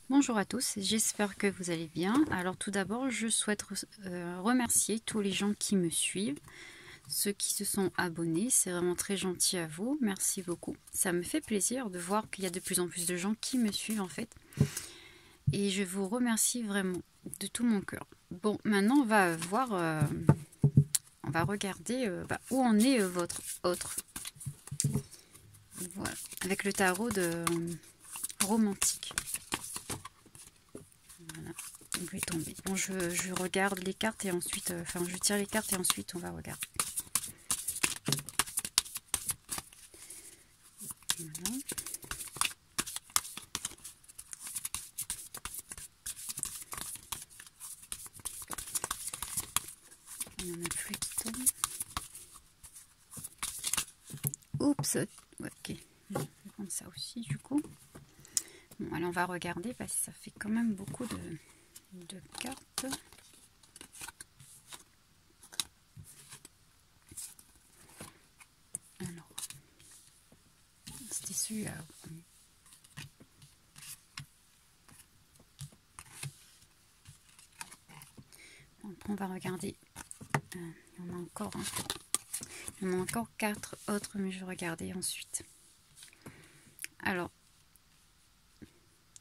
Bonjour à tous, j'espère que vous allez bien. Alors tout d'abord, je souhaite remercier tous les gens qui me suivent, ceux qui se sont abonnés, c'est vraiment très gentil à vous, merci beaucoup. Ça me fait plaisir de voir qu'il y a de plus en plus de gens qui me suivent en fait. Et je vous remercie vraiment de tout mon cœur. Bon, maintenant on va voir, on va regarder où en est votre autre. Voilà, avec le tarot de romantique. Voilà, il va tomber. Bon, je regarde les cartes et ensuite, je tire les cartes et ensuite on va regarder. Voilà. Il y en a plus qui tombent. Oups, ok. Je vais prendre ça aussi du coup. Bon, allez, on va regarder parce que ça fait quand même beaucoup de cartes. Alors, c'était celui-là. Après, on va regarder. Il y en a encore. Il y en a encore 4 autres, mais je vais regarder ensuite. Alors,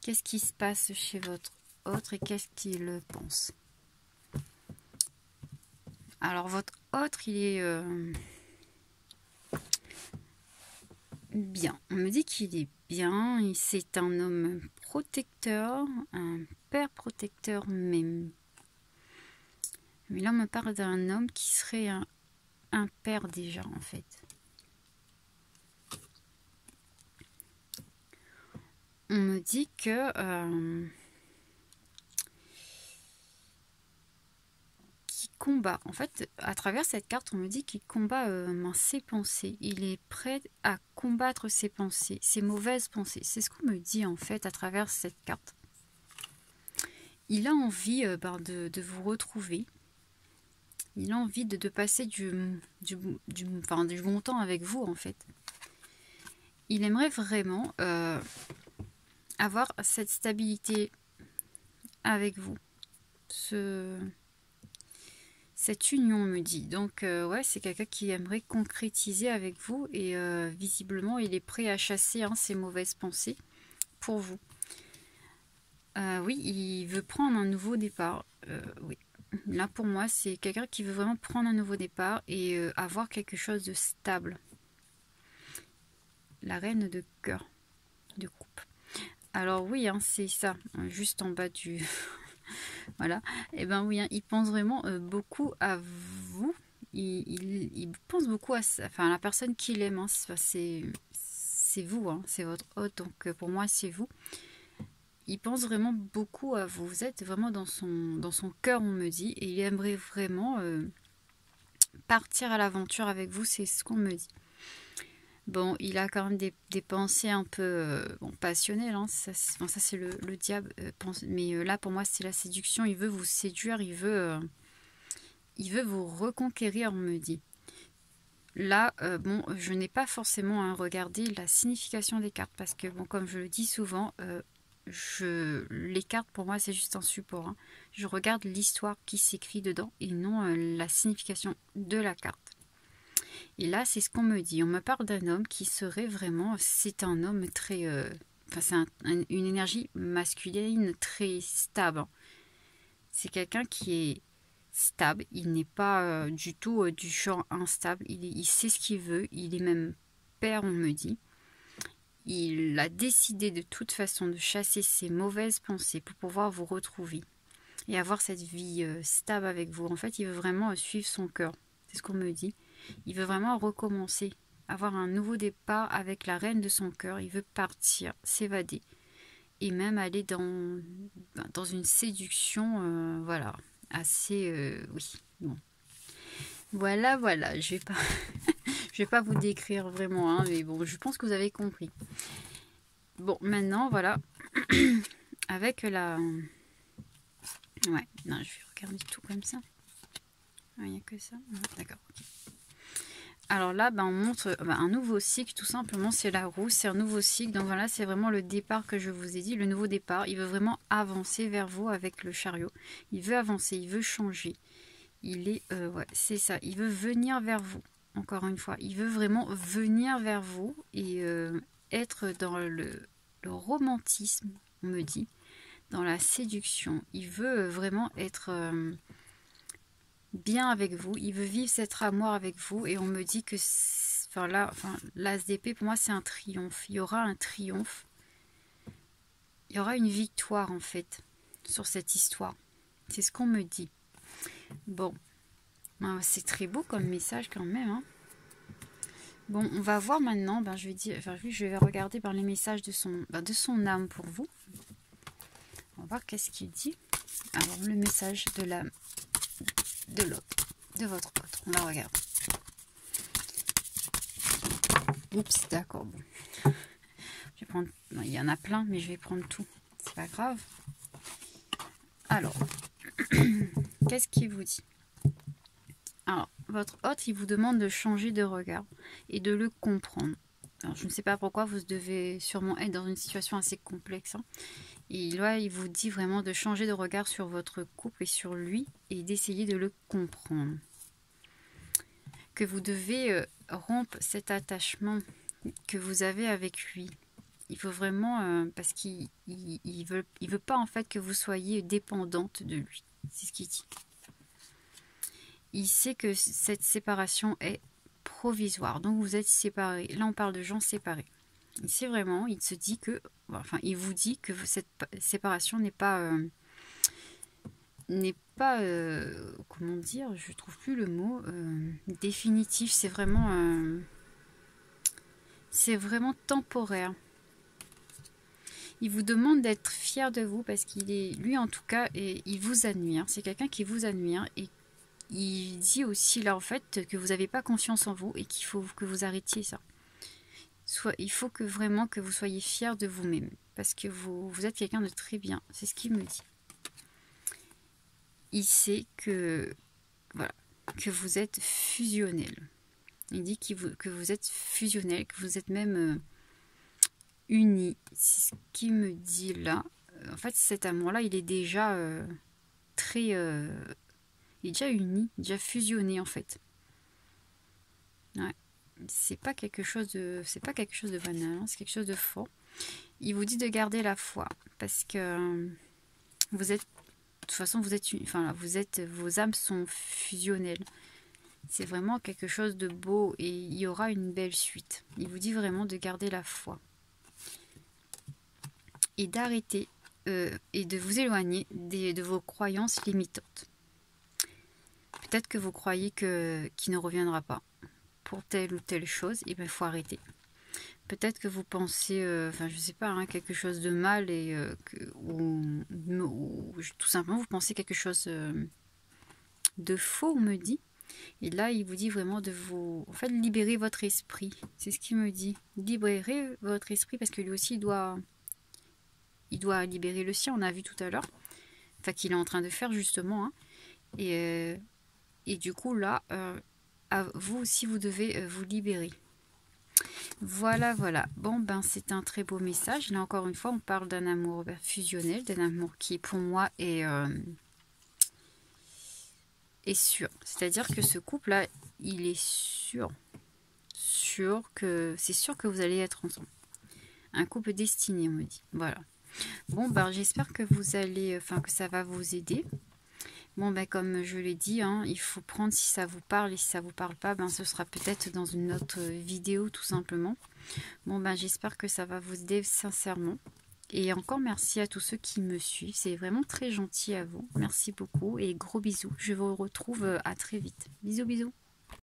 qu'est-ce qui se passe chez votre autre et qu'est-ce qu'il pense? Alors, votre autre, il est bien. On me dit qu'il est bien. C'est un homme protecteur, un père protecteur même. Mais là, on me parle d'un homme qui serait un père déjà, en fait. On me dit que qu'il combat. En fait, à travers cette carte, on me dit qu'il combat ses pensées. Il est prêt à combattre ses pensées, ses mauvaises pensées. C'est ce qu'on me dit, en fait, à travers cette carte. Il a envie de vous retrouver. Il a envie de passer du bon temps avec vous, en fait. Il aimerait vraiment avoir cette stabilité avec vous. Cette union, me dit. Donc, ouais, c'est quelqu'un qui aimerait concrétiser avec vous. Et visiblement, il est prêt à chasser ses mauvaises pensées pour vous. Oui, il veut prendre un nouveau départ. Oui. Là, pour moi, c'est quelqu'un qui veut vraiment prendre un nouveau départ et avoir quelque chose de stable. La reine de cœur, de coupe. Alors oui, c'est ça, juste en bas du... voilà. Et ben oui, il pense vraiment beaucoup à vous. Il pense beaucoup à la personne qu'il aime. C'est vous, c'est votre hôte. Donc pour moi, c'est vous. Il pense vraiment beaucoup à vous. Vous êtes vraiment dans son cœur, on me dit. Et il aimerait vraiment partir à l'aventure avec vous. C'est ce qu'on me dit. Bon, il a quand même des pensées un peu passionnelles. Ça c'est le diable. Mais là, pour moi, c'est la séduction. Il veut vous séduire. Il veut vous reconquérir, on me dit. Là, je n'ai pas forcément regardé la signification des cartes. Parce que, comme je le dis souvent... les cartes pour moi c'est juste un support. Je regarde l'histoire qui s'écrit dedans et non la signification de la carte. Et là c'est ce qu'on me dit. On me parle d'un homme qui serait vraiment, c'est un homme très, c'est une énergie masculine très stable. C'est quelqu'un qui est stable. Il n'est pas du tout du genre instable. Il sait ce qu'il veut. Il est même père, on me dit. Il a décidé de toute façon de chasser ses mauvaises pensées pour pouvoir vous retrouver et avoir cette vie stable avec vous. En fait, il veut vraiment suivre son cœur. C'est ce qu'on me dit. Il veut vraiment recommencer, avoir un nouveau départ avec la reine de son cœur. Il veut partir, s'évader et même aller dans une séduction, voilà, assez, oui, bon. Voilà, je vais pas, je vais pas vous décrire vraiment, mais bon, je pense que vous avez compris. Bon, maintenant, voilà, avec la... Ouais, non, je vais regarder tout comme ça. Il n'y a que ça. D'accord, ok. Alors là, on montre un nouveau cycle, tout simplement, c'est la roue, c'est un nouveau cycle. Donc voilà, c'est vraiment le départ que je vous ai dit, le nouveau départ. Il veut vraiment avancer vers vous avec le chariot. Il veut avancer, il veut changer. Il est, ouais, c'est ça, il veut venir vers vous. Encore une fois, il veut vraiment venir vers vous et être dans le romantisme, on me dit, dans la séduction. Il veut vraiment être... bien avec vous, il veut vivre cet amour avec vous et on me dit que l'as d'épée pour moi c'est un triomphe, il y aura un triomphe, il y aura une victoire en fait sur cette histoire, c'est ce qu'on me dit. Bon, c'est très beau comme message quand même, hein. Bon, on va voir maintenant, je vais regarder les messages de son âme pour vous. On va voir qu'est-ce qu'il dit. Alors le message de l'âme de l'autre, de votre autre. On la regarde. Oups, d'accord. Bon. Je vais prendre. Non, il y en a plein, mais je vais prendre tout. C'est pas grave. Alors, qu'est-ce qu'il vous dit? Alors, votre hôte, il vous demande de changer de regard et de le comprendre. Alors, je ne sais pas pourquoi, vous devez sûrement être dans une situation assez complexe, hein. Et là, il vous dit vraiment de changer de regard sur votre couple et sur lui et d'essayer de le comprendre. Que vous devez rompre cet attachement que vous avez avec lui. Il faut vraiment, parce qu'il veut pas en fait que vous soyez dépendante de lui. C'est ce qu'il dit. Il sait que cette séparation est provisoire. Donc vous êtes séparés. Là, on parle de gens séparés. Il sait vraiment, il se dit que, enfin, il vous dit que cette séparation n'est pas, comment dire, je trouve plus le mot, définitif. C'est vraiment temporaire. Il vous demande d'être fier de vous parce qu'il est, lui en tout cas, et il vous admire. C'est quelqu'un qui vous admire et il dit aussi là en fait que vous n'avez pas confiance en vous et qu'il faut que vous arrêtiez ça. Il faut que vraiment que vous soyez fier de vous-même parce que vous êtes quelqu'un de très bien. C'est ce qu'il me dit. Il sait que voilà, que vous êtes fusionnel. Il dit que vous êtes fusionnel, que vous êtes même unis. C'est ce qu'il me dit là. En fait, cet amour-là, il est déjà très... il est déjà uni, déjà fusionné en fait. Ouais. C'est pas quelque chose de banal, hein, c'est quelque chose de fort. Il vous dit de garder la foi parce que vous êtes, de toute façon, vos âmes sont fusionnelles. C'est vraiment quelque chose de beau et il y aura une belle suite. Il vous dit vraiment de garder la foi et d'arrêter et de vous éloigner de vos croyances limitantes. Peut-être que vous croyez qu'il ne reviendra pas pour telle ou telle chose, et il faut arrêter. Peut-être que vous pensez, je sais pas, hein, quelque chose de mal et ou tout simplement vous pensez quelque chose de faux, on me dit. Et là, il vous dit vraiment de vous, libérer votre esprit. C'est ce qu'il me dit. Libérer votre esprit parce que lui aussi, il doit libérer le sien. On a vu tout à l'heure, qu'il est en train de faire justement. Hein. Et du coup là. Vous aussi, vous devez vous libérer. Voilà. Bon, c'est un très beau message. Là, encore une fois, on parle d'un amour fusionnel, d'un amour qui, pour moi, est sûr. C'est-à-dire que ce couple-là, il est sûr que vous allez être ensemble. Un couple destiné, on me dit. Voilà. Bon, j'espère que vous allez, que ça va vous aider. Bon, comme je l'ai dit, hein, il faut prendre si ça vous parle et si ça vous parle pas, ce sera peut-être dans une autre vidéo tout simplement. Bon, j'espère que ça va vous aider sincèrement. Et encore merci à tous ceux qui me suivent. C'est vraiment très gentil à vous. Merci beaucoup et gros bisous. Je vous retrouve à très vite. Bisous, bisous.